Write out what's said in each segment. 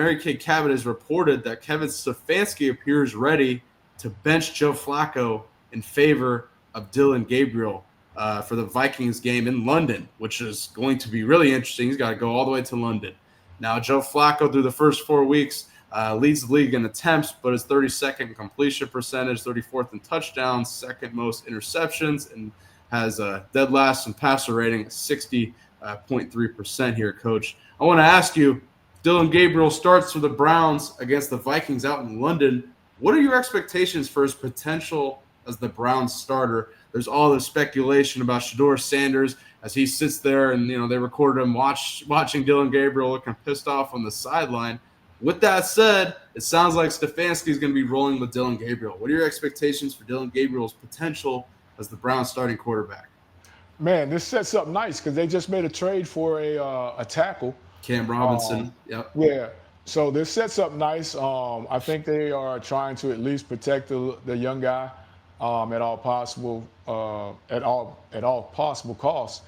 Mary Kay Cabot has reported that Kevin Stefanski appears ready to bench Joe Flacco in favor of Dillon Gabriel for the Vikings game in London, which is going to be really interesting. He's got to go all the way to London. Now, Joe Flacco through the first 4 weeks leads the league in attempts, but is 32nd in completion percentage, 34th in touchdowns, second most interceptions, and has a dead last in passer rating, 60.3% here, Coach. I want to ask you, Dillon Gabriel starts for the Browns against the Vikings out in London. What are your expectations for his potential as the Browns starter? There's all the speculation about Shedeur Sanders as he sits there and, they recorded him watching Dillon Gabriel looking pissed off on the sideline. With that said, it sounds like Stefanski is going to be rolling with Dillon Gabriel. What are your expectations for Dillon Gabriel's potential as the Browns starting quarterback? Man, this sets up nice because they just made a trade for a tackle. Cam Robinson. Yep. Yeah. So this sets up nice. I think they are trying to at least protect the young guy at all possible costs.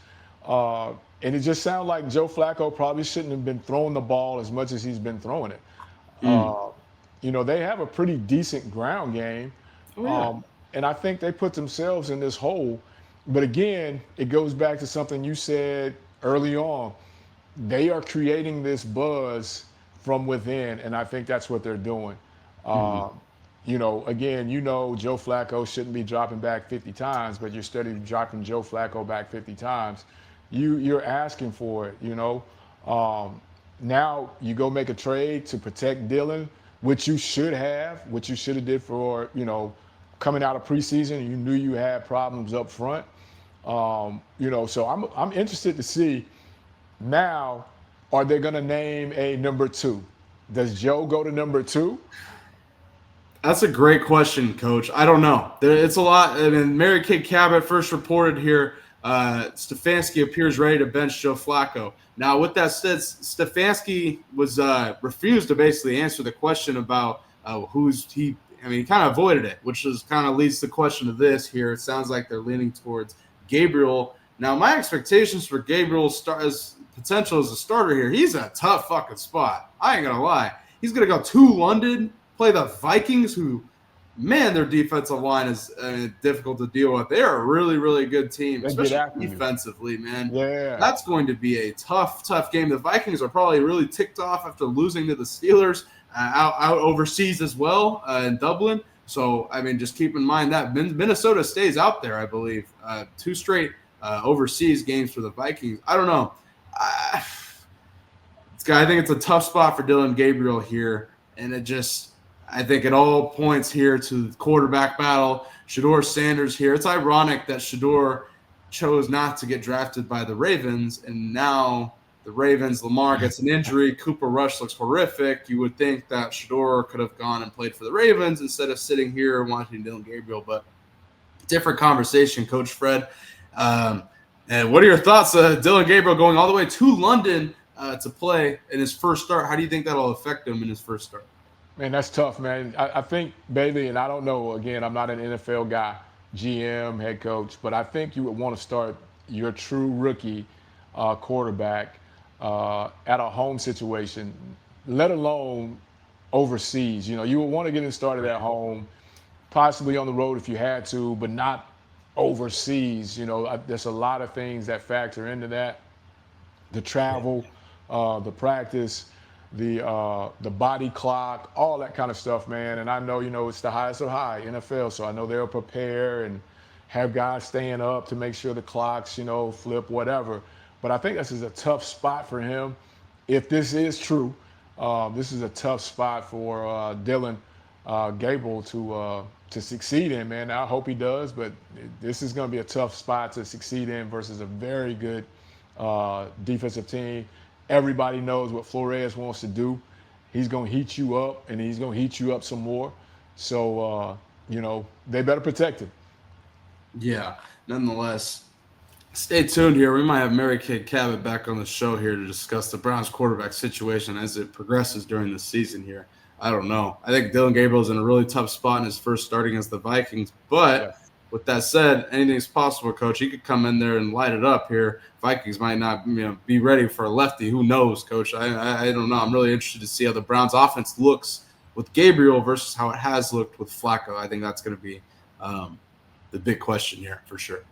And it just sounds like Joe Flacco probably shouldn't have been throwing the ball as much as he's been throwing it. They have a pretty decent ground game. And I think they put themselves in this hole. But again, it goes back to something you said early on. They are creating this buzz from within, and I think that's what they're doing. Joe Flacco shouldn't be dropping back 50 times, but you're steady dropping Joe Flacco back 50 times. You're asking for it, Now you go make a trade to protect Dillon, which you should have did for, coming out of preseason. You knew you had problems up front. So I'm interested to see now, are they going to name a number 2? Does Joe go to number 2? That's a great question, Coach. I don't know. It's a lot. I mean, Mary Kay Cabot first reported here, Stefanski appears ready to bench Joe Flacco. Now, with that said, Stefanski was refused to basically answer the question about he kind of avoided it, which kind of leads to the question of this here. It sounds like they're leaning towards Gabriel. Now, my expectations for Gabriel's potential as a starter here, he's in a tough fucking spot. I ain't going to lie. He's going to go to London, play the Vikings, who, man, their defensive line is difficult to deal with. They're a really, really good team, especially defensively, man. Yeah. That's going to be a tough game. The Vikings are probably really ticked off after losing to the Steelers out overseas as well in Dublin. So, just keep in mind that Minnesota stays out there, I believe. 2 straight overseas games for the Vikings. I don't know. I think it's a tough spot for Dillon Gabriel here, and I think it all points here to the quarterback battle. Shedeur Sanders here. It's ironic that Shedeur chose not to get drafted by the Ravens, and now the Ravens, Lamar gets an injury. Cooper Rush looks horrific. You would think that Shedeur could have gone and played for the Ravens instead of sitting here and watching Dillon Gabriel, but different conversation, Coach Fred. And what are your thoughts? Dillon Gabriel going all the way to London to play in his first start. How do you think that'll affect him in his first start? Man, that's tough, man. I think, Bailey, and I don't know, again, I'm not an NFL guy, GM, head coach, but I think you would want to start your true rookie quarterback at a home situation, let alone overseas. You would want to get him started at home, possibly on the road if you had to, but not overseas. There's a lot of things that factor into that. The travel, the practice, the body clock, all that kind of stuff, man. And I know, it's the highest of high, NFL, so I know they'll prepare and have guys staying up to make sure the clocks, flip, whatever. But I think this is a tough spot for him. If this is true, this is a tough spot for Dillon Gabriel to succeed in, man. I hope he does, but this is going to be a tough spot to succeed in versus a very good defensive team. Everybody knows what Flores wants to do. He's going to heat you up, and he's going to heat you up some more. So, they better protect him. Yeah, nonetheless, stay tuned here. We might have Mary Kay Cabot back on the show here to discuss the Browns quarterback situation as it progresses during the season here. I don't know. I think Dillon Gabriel's in a really tough spot in his first starting against the Vikings, but with that said, anything's possible, Coach. He could come in there and light it up here. Vikings might not, be ready for a lefty. Who knows, Coach? I don't know. I'm really interested to see how the Browns' offense looks with Gabriel versus how it has looked with Flacco. I think that's going to be the big question here for sure.